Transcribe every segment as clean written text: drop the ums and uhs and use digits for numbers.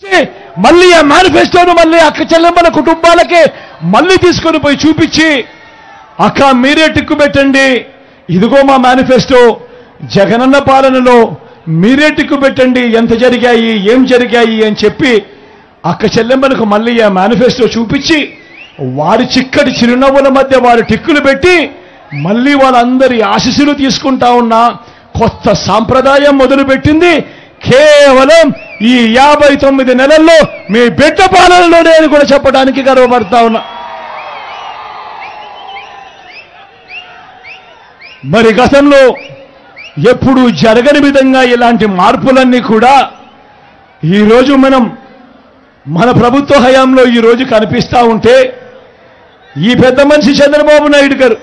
మళ్ళీ ఆ మేనిఫెస్టోను మళ్ళీ అక్క చెల్లెమ్మల కుటుంబాలకే మళ్ళీ తీసుకొని పోయి చూపించి అక్క మీరే టిక్కు పెట్టండి, ఇదిగో మా మేనిఫెస్టో, జగనన్న పాలనలో మీరే టిక్కు పెట్టండి, ఎంత జరిగాయి ఏం జరిగాయి అని చెప్పి అక్క చెల్లెమ్మలకు మళ్ళీ ఆ మేనిఫెస్టో చూపించి వారి చిక్కటి చిరునవ్వుల మధ్య వారి టిక్కులు పెట్టి మళ్ళీ వాళ్ళందరి ఆశీస్సులు తీసుకుంటా ఉన్న కొత్త సాంప్రదాయం మొదలుపెట్టింది కేవలం ఈ 59 నెలల్లో మీ బిడ్డ పాలనలోనే అని కూడా చెప్పడానికి గర్వపడతా ఉన్నా. మరి గతంలో ఎప్పుడు జరగని విధంగా ఇలాంటి మార్పులన్నీ కూడా ఈరోజు మన ప్రభుత్వ హయాంలో ఈరోజు కనిపిస్తూ ఉంటే ఈ పెద్ద మనిషి చంద్రబాబు నాయుడు గారు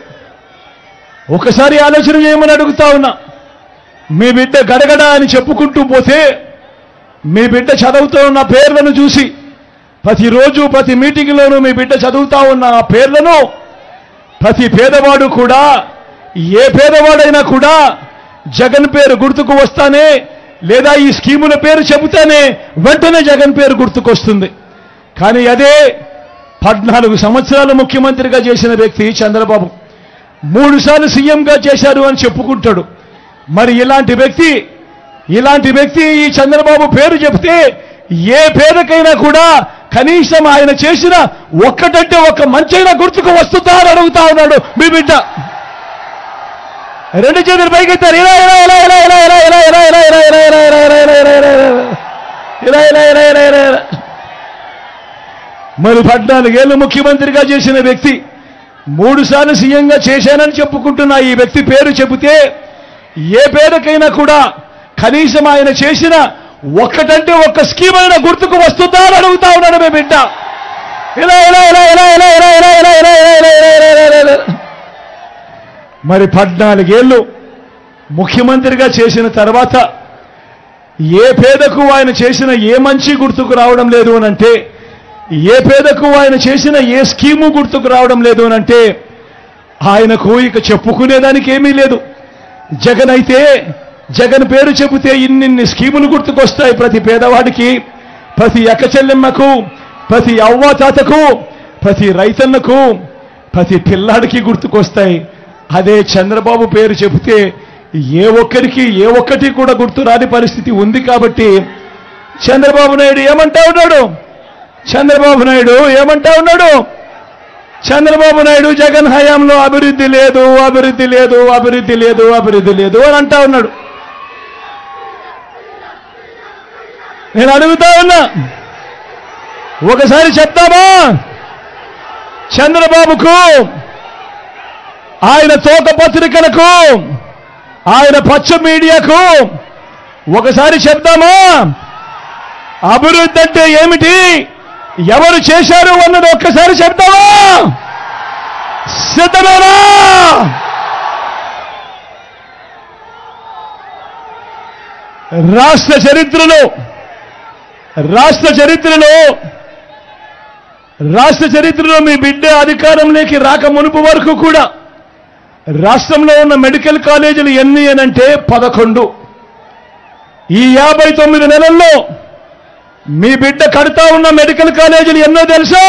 ఒకసారి ఆలోచన చేయమని అడుగుతా ఉన్నా. మీ బిడ్డ గడగడ అని చెప్పుకుంటూ పోతే మీ బిడ్డ చదువుతూ ఉన్న పేర్లను చూసి ప్రతిరోజు ప్రతి మీటింగ్లోనూ మీ బిడ్డ చదువుతా ఉన్న ఆ పేర్లను ప్రతి పేదవాడు కూడా, ఏ పేదవాడైనా కూడా జగన్ పేరు గుర్తుకు వస్తానే లేదా ఈ స్కీముల పేరు చెబుతానే వెంటనే జగన్ పేరు గుర్తుకొస్తుంది. కానీ అదే 14 సంవత్సరాలు ముఖ్యమంత్రిగా చేసిన వ్యక్తి చంద్రబాబు 3 సార్లు సీఎంగా చేశారు అని చెప్పుకుంటాడు. మరి ఇలాంటి వ్యక్తి ఈ చంద్రబాబు పేరు చెప్తే ఏ పేరుకైనా కూడా కనీసం ఆయన చేసిన ఒక్కటంటే ఒక్క మంచైనా గుర్తుకు వస్తుందా అని అడుగుతా ఉన్నాడు మీ బిడ్డ. 2 చేతులు పైకెత్తారు. మరి 14 ఏళ్ళు ముఖ్యమంత్రిగా చేసిన వ్యక్తి 3 సార్లు సీఎంగా చేశానని చెప్పుకుంటున్న ఈ వ్యక్తి పేరు చెబితే ఏ పేరుకైనా కూడా కనీసం ఆయన చేసిన ఒక్కటంటే ఒక్క స్కీమ్ అయినా గుర్తుకు వస్తుందా అని అడుగుతా ఉన్నాడు మీ బిడ్డ. మరి 14 ఏళ్ళు ముఖ్యమంత్రిగా చేసిన తర్వాత ఏ పేదకు ఆయన చేసిన ఏ మంచి గుర్తుకు రావడం లేదు అనంటే, ఏ పేదకు ఆయన చేసిన ఏ స్కీము గుర్తుకు రావడం లేదు అనంటే ఆయనకు ఇక చెప్పుకునేదానికి ఏమీ లేదు. జగన్ పేరు చెబితే ఇన్నిన్ని స్కీములు గుర్తుకొస్తాయి ప్రతి పేదవాడికి, ప్రతి అక్క చెల్లెమ్మకు, ప్రతి అవ్వాతాతకు, ప్రతి రైతన్నకు, ప్రతి పిల్లాడికి గుర్తుకొస్తాయి. అదే చంద్రబాబు పేరు చెబితే ఏ ఒక్కటి కూడా గుర్తు రాని పరిస్థితి ఉంది. కాబట్టి చంద్రబాబు నాయుడు ఏమంటా ఉన్నాడు? చంద్రబాబు నాయుడు జగన్ హయాంలో అభివృద్ధి లేదు అని అంటా ఉన్నాడు. నేను అడుగుతా ఉన్నా, ఒకసారి చెప్తామా చంద్రబాబుకు, ఆయన తోక పత్రికలకు, ఆయన పచ్చ మీడియాకు ఒకసారి చెప్తామా అభివృద్ధి అంటే ఏమిటి, ఎవరు చేశారు అన్నది ఒక్కసారి చెప్తావా? సిద్ధమేనా? రాష్ట్ర చరిత్రలో మీ బిడ్డ అధికారంలోకి రాక మునుపు వరకు కూడా రాష్ట్రంలో ఉన్న మెడికల్ కాలేజీలు ఎన్ని అనంటే 11. ఈ 59 నెలల్లో మీ బిడ్డ కడతా ఉన్న మెడికల్ కాలేజీలు ఎన్నో తెలుసా?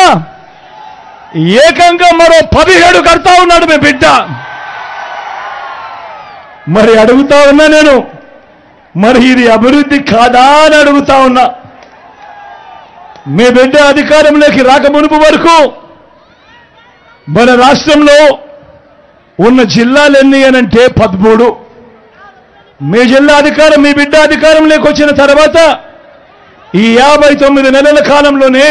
ఏకంగా మరో 17 కడతా ఉన్నాడు మీ బిడ్డ. మరి అడుగుతా ఉన్నా నేను, మరి ఇది అభివృద్ధి కాదా అని అడుగుతా ఉన్నా. మీ బిడ్డ అధికారంలోకి రాక మునుపు వరకు మన రాష్ట్రంలో ఉన్న జిల్లాలు ఎన్ని అనంటే 13. మీ బిడ్డ అధికారంలోకి వచ్చిన తర్వాత ఈ 59 నెలల కాలంలోనే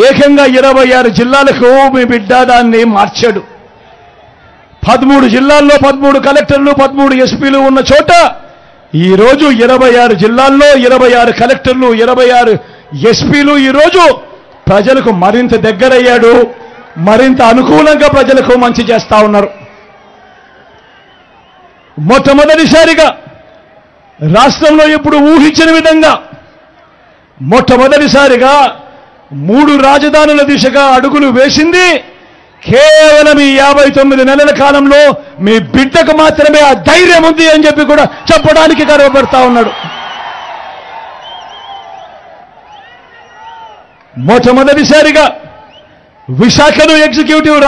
ఏకంగా 26 జిల్లాలకు మీ బిడ్డ దాన్ని మార్చాడు. 13 జిల్లాల్లో 13 కలెక్టర్లు, 13 ఎస్పీలు ఉన్న చోట ఈరోజు 26 జిల్లాల్లో 26 కలెక్టర్లు, 26 ఎస్పీలు ఈరోజు ప్రజలకు మరింత దగ్గరయ్యాడు, మరింత అనుకూలంగా ప్రజలకు మంచి చేస్తా ఉన్నారు. మొట్టమొదటిసారిగా రాష్ట్రంలో ఇప్పుడు ఊహించిన విధంగా మొట్టమొదటిసారిగా 3 రాజధానుల దిశగా అడుగులు వేసింది కేవలం ఈ 59 నెలల కాలంలో మీ బిడ్డకు మాత్రమే ఆ ధైర్యం ఉంది అని చెప్పి కూడా చెప్పడానికి గర్వపడతా ఉన్నాడు. మొట్టమొదటిసారిగా విశాఖను ఎగ్జిక్యూటివ్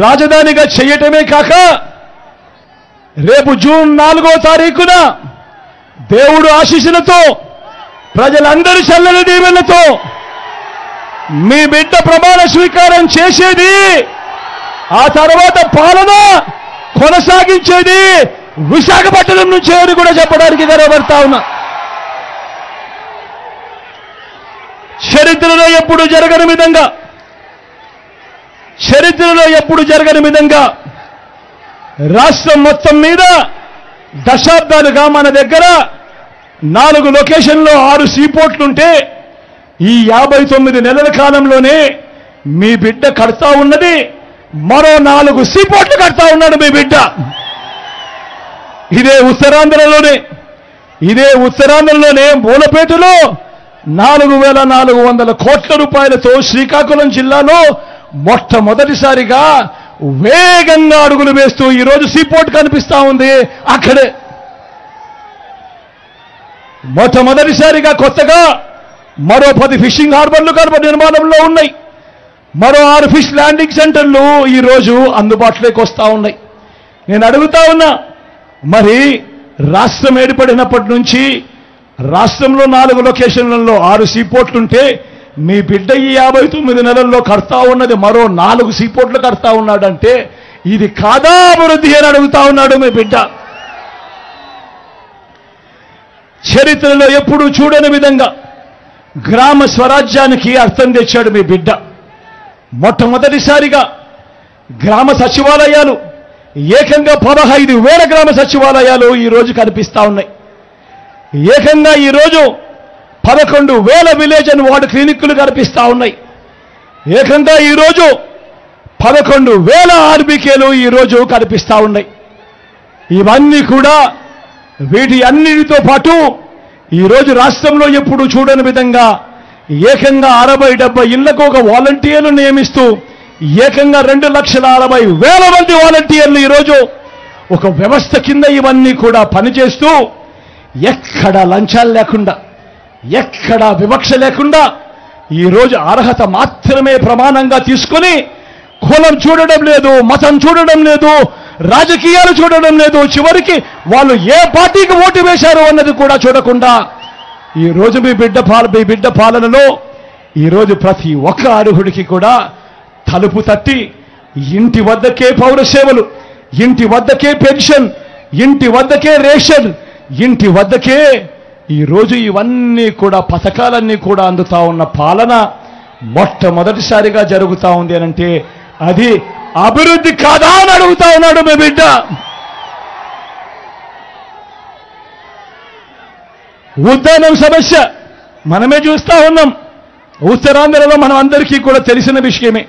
రాజధానిగా చేయటమే కాక రేపు జూన్ 4వ తారీఖున దేవుడు ఆశీస్సులతో ప్రజలందరి చల్లని దీవెనలతో మీ బిడ్డ ప్రమాణ స్వీకారం చేసేది, ఆ తర్వాత పాలన కొనసాగించేది విశాఖపట్నం నుంచే అని కూడా చెప్పడానికి గర్వపడతా ఉన్నా. చరిత్రలో ఎప్పుడు జరగని విధంగా రాష్ట్రం మొత్తం మీద దశాబ్దాలుగా మన దగ్గర 4 లొకేషన్లో 6 సీపోర్ట్లుంటే ఈ 59 నెలల కాలంలోనే మీ బిడ్డ కడతా ఉన్నది మరో 4 సీపోర్ట్లు కడతా ఉన్నాడు మీ బిడ్డ. ఇదే ఉత్తరాంధ్రలోనే మూలపేటలో 4,400 కోట్ల రూపాయలతో శ్రీకాకుళం జిల్లాలో మొట్టమొదటిసారిగా వేగంగా అడుగులు వేస్తూ ఈరోజు సీపోర్ట్ కనిపిస్తా ఉంది. అక్కడే మొట్టమొదటిసారిగా కొత్తగా మరో 10 ఫిషింగ్ హార్బర్లు నిర్మాణంలో ఉన్నాయి. మరో 6 ఫిష్ ల్యాండింగ్ సెంటర్లు ఈరోజు అందుబాటులోకి వస్తూ ఉన్నాయి. నేను అడుగుతా ఉన్నా, మరి రాష్ట్రం ఏర్పడినప్పటి నుంచి రాష్ట్రంలో 4 లొకేషన్లలో 6 సీపోర్ట్లుంటే మీ బిడ్డ ఈ 59 నెలల్లో కడతా ఉన్నది మరో 4 సీపోర్ట్లు కడతా ఉన్నాడంటే ఇది కాదా అభివృద్ధి అని అడుగుతా ఉన్నాడు మీ బిడ్డ. చరిత్రలో ఎప్పుడూ చూడని విధంగా గ్రామ స్వరాజ్యానికి అర్థం తెచ్చాడు మీ బిడ్డ. మొట్టమొదటిసారిగా గ్రామ సచివాలయాలు ఏకంగా 15,000 గ్రామ సచివాలయాలు ఈరోజు కనిపిస్తా ఉన్నాయి. ఏకంగా ఈరోజు 11,000 విలేజ్ అండ్ వార్డు క్లినిక్లు కనిపిస్తా ఉన్నాయి. ఏకంగా ఈరోజు 11,000 ఆర్బీకేలు ఈరోజు కనిపిస్తా ఉన్నాయి. ఇవన్నీ కూడా వీటి అన్నిటితో పాటు ఈరోజు రాష్ట్రంలో ఎప్పుడు చూడని విధంగా ఏకంగా 60-70 ఇళ్లకు ఒక వాలంటీర్లు నియమిస్తూ ఏకంగా 2,60,000 మంది వాలంటీర్లు ఈరోజు ఒక వ్యవస్థ కింద ఇవన్నీ కూడా పనిచేస్తూ ఎక్కడ లంచాలు లేకుండా, ఎక్కడ వివక్ష లేకుండా ఈరోజు అర్హత మాత్రమే ప్రమాణంగా తీసుకొని కులం చూడడం లేదు, మతం చూడడం లేదు, రాజకీయాలు చూడడం లేదు, చివరికి వాళ్ళు ఏ పార్టీకి ఓటు వేశారు అన్నది కూడా చూడకుండా ఈరోజు మీ బిడ్డ పాలనలో ఈరోజు ప్రతి ఒక్క అర్హుడికి కూడా తలుపు తట్టి ఇంటి వద్దకే పౌర సేవలు, ఇంటి వద్దకే పెన్షన్, ఇంటి వద్దకే రేషన్, ఇంటి వద్దకే ఈరోజు ఇవన్నీ కూడా పథకాలన్నీ కూడా అందుతా ఉన్న పాలన మొట్టమొదటిసారిగా జరుగుతా ఉంది అనంటే అది అభివృద్ధి కాదా అని అడుగుతా ఉన్నాడు మీ బిడ్డ. ఉద్దానం సమస్య మనమే చూస్తా ఉన్నాం. ఉత్తరాంధ్రలో మనం అందరికీ కూడా తెలిసిన విషయమే.